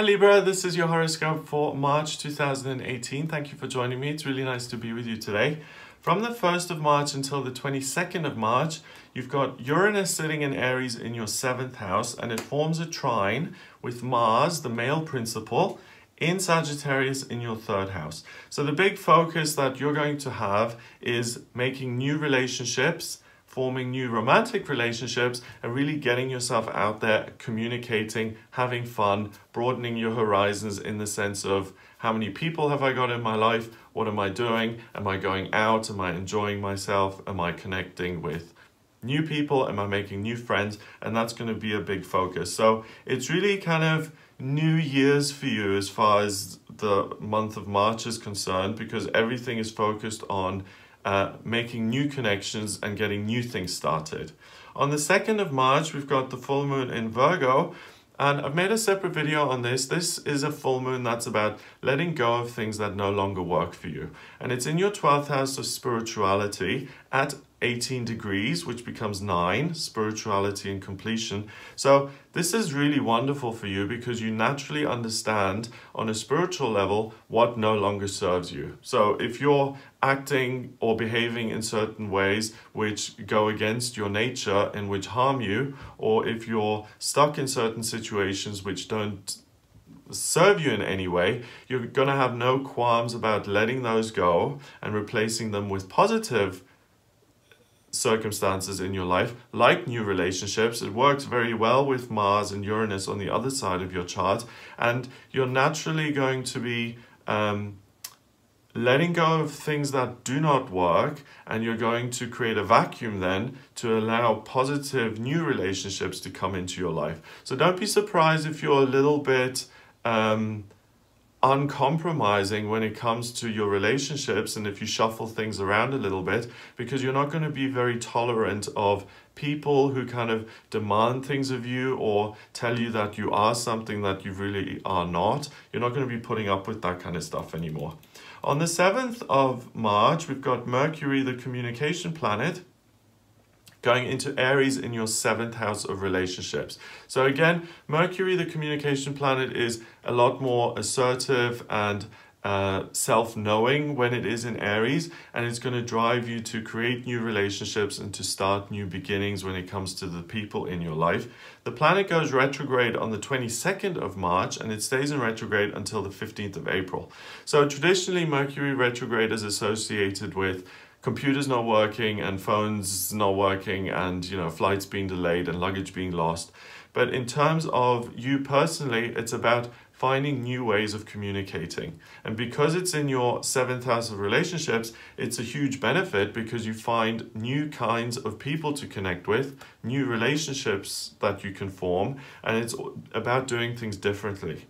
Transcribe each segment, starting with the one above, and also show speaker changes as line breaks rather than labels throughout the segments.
Libra, this is your horoscope for March 2018. Thank you for joining me. It's really nice to be with you today. From the 1st of March until the 22nd of March, you've got Uranus sitting in Aries in your 7th house, and it forms a trine with Mars, the male principle, in Sagittarius in your 3rd house. So the big focus that you're going to have is making new relationships, forming new romantic relationships, and really getting yourself out there, communicating, having fun, broadening your horizons in the sense of how many people have I got in my life? What am I doing? Am I going out? Am I enjoying myself? Am I connecting with new people? Am I making new friends? And that's going to be a big focus. So it's really kind of New Year's for you as far as the month of March is concerned, because everything is focused on making new connections and getting new things started. On the 2nd of March, we've got the full moon in Virgo, and I've made a separate video on this. This is a full moon that's about letting go of things that no longer work for you. And it's in your 12th house of spirituality at 18 degrees, which becomes 9, spirituality and completion. So this is really wonderful for you because you naturally understand on a spiritual level what no longer serves you. So if you're acting or behaving in certain ways which go against your nature and which harm you, or if you're stuck in certain situations which don't serve you in any way, you're going to have no qualms about letting those go and replacing them with positive circumstances in your life, like new relationships. It works very well with Mars and Uranus on the other side of your chart, and you're naturally going to be letting go of things that do not work, and you're going to create a vacuum then to allow positive new relationships to come into your life. So don't be surprised if you're a little bit uncompromising when it comes to your relationships, and if you shuffle things around a little bit, because you're not going to be very tolerant of people who kind of demand things of you or tell you that you are something that you really are not. You're not going to be putting up with that kind of stuff anymore. On the 7th of March, we've got Mercury, the communication planet, going into Aries in your 7th house of relationships. So again, Mercury, the communication planet, is a lot more assertive and self-knowing when it is in Aries, and it's going to drive you to create new relationships and to start new beginnings when it comes to the people in your life. The planet goes retrograde on the 22nd of March, and it stays in retrograde until the 15th of April. So traditionally, Mercury retrograde is associated with computers not working and phones not working and, you know, flights being delayed and luggage being lost. But in terms of you personally, it's about finding new ways of communicating. And because it's in your 7th house of relationships, it's a huge benefit because you find new kinds of people to connect with, new relationships that you can form, and it's about doing things differently.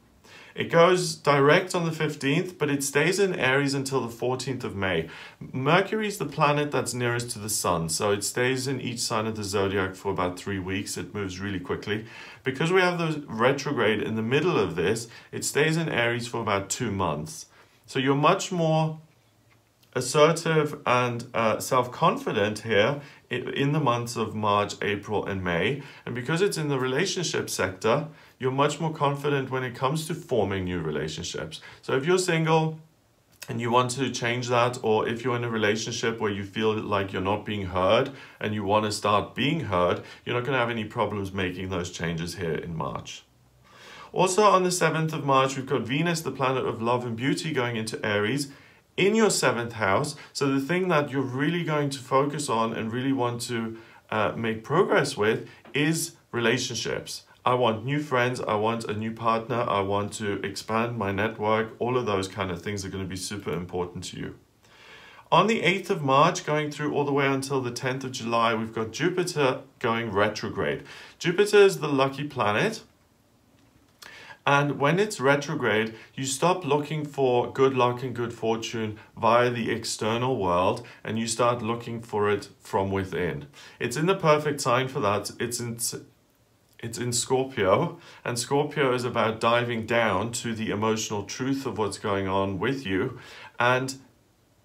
It goes direct on the 15th, but it stays in Aries until the 14th of May. Mercury is the planet that's nearest to the sun, so it stays in each sign of the zodiac for about 3 weeks. It moves really quickly. Because we have the retrograde in the middle of this, it stays in Aries for about 2 months. So you're much more assertive and self-confident here in the months of March, April, and May. And because it's in the relationship sector, you're much more confident when it comes to forming new relationships. So if you're single and you want to change that, or if you're in a relationship where you feel like you're not being heard and you want to start being heard, you're not going to have any problems making those changes here in March. Also on the 7th of March, we've got Venus, the planet of love and beauty, going into Aries in your 7th house. So the thing that you're really going to focus on and really want to make progress with is relationships. I want new friends, I want a new partner, I want to expand my network. All of those kind of things are going to be super important to you. On the 8th of March, going through all the way until the 10th of July, we've got Jupiter going retrograde. Jupiter is the lucky planet. And when it's retrograde, you stop looking for good luck and good fortune via the external world, and you start looking for it from within. It's in the perfect sign for that. It's in Scorpio, and Scorpio is about diving down to the emotional truth of what's going on with you, and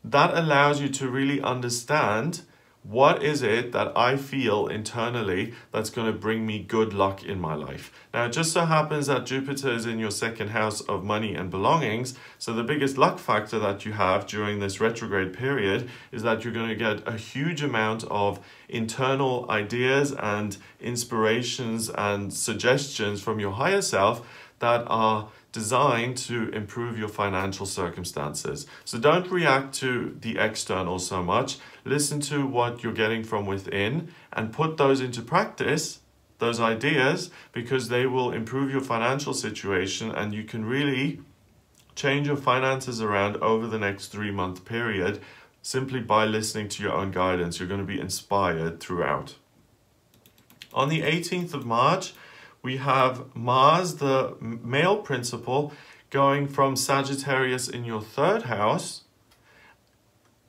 that allows you to really understand what is it that I feel internally that's going to bring me good luck in my life? Now, it just so happens that Jupiter is in your second house of money and belongings. So the biggest luck factor that you have during this retrograde period is that you're going to get a huge amount of internal ideas and inspirations and suggestions from your higher self that are designed to improve your financial circumstances. So don't react to the external so much. Listen to what you're getting from within and put those into practice, those ideas, because they will improve your financial situation, and you can really change your finances around over the next 3-month period simply by listening to your own guidance. You're going to be inspired throughout. On the 18th of March, we have Mars, the male principle, going from Sagittarius in your 3rd house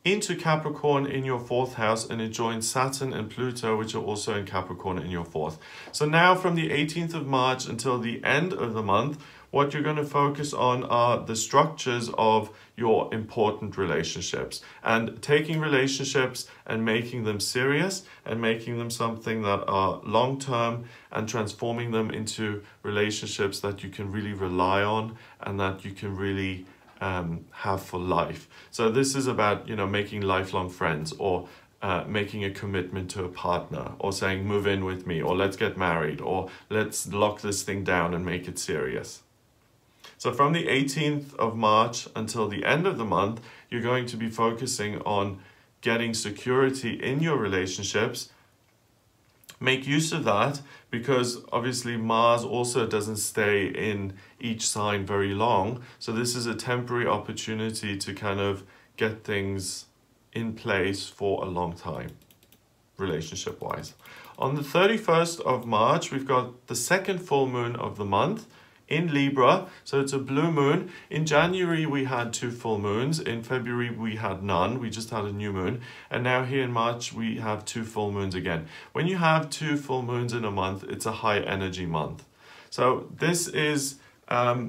into Capricorn in your 4th house, and it joins Saturn and Pluto, which are also in Capricorn in your 4th. So now from the 18th of March until the end of the month, what you're going to focus on are the structures of your important relationships, and taking relationships and making them serious and making them something that are long-term and transforming them into relationships that you can really rely on and that you can really have for life. So this is about, making lifelong friends, or making a commitment to a partner, or saying, move in with me, or let's get married, or let's lock this thing down and make it serious. So from the 18th of March until the end of the month, you're going to be focusing on getting security in your relationships. Make use of that, because obviously Mars also doesn't stay in each sign very long. So this is a temporary opportunity to kind of get things in place for a long time, relationship-wise. On the 31st of March, we've got the second full moon of the month in Libra, so it's a blue moon. In January we had 2 full moons, in February we had none, we just had a new moon, and now here in March we have 2 full moons again. When you have 2 full moons in a month, it's a high energy month. So this is a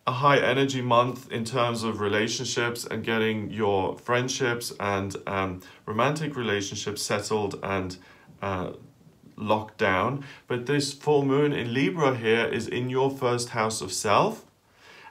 high energy month in terms of relationships and getting your friendships and romantic relationships settled and locked down. But this full moon in Libra here is in your 1st house of self,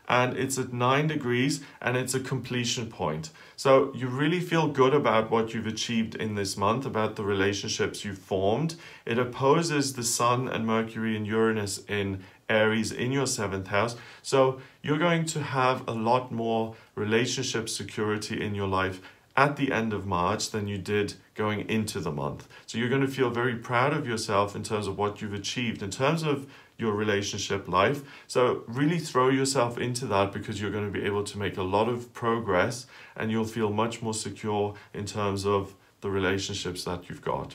and it's at 9 degrees, and it's a completion point. So you really feel good about what you've achieved in this month, about the relationships you've formed. It opposes the Sun and Mercury and Uranus in Aries in your 7th house. So you're going to have a lot more relationship security in your life at the end of March than you did going into the month. So you're going to feel very proud of yourself in terms of what you've achieved in terms of your relationship life. So really throw yourself into that, because you're going to be able to make a lot of progress and you'll feel much more secure in terms of the relationships that you've got.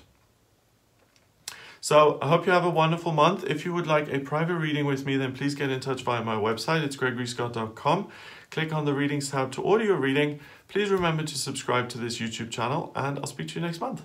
So I hope you have a wonderful month. If you would like a private reading with me, then please get in touch via my website. It's gregoryscott.com. Click on the readings tab to order your reading. Please remember to subscribe to this YouTube channel, and I'll speak to you next month.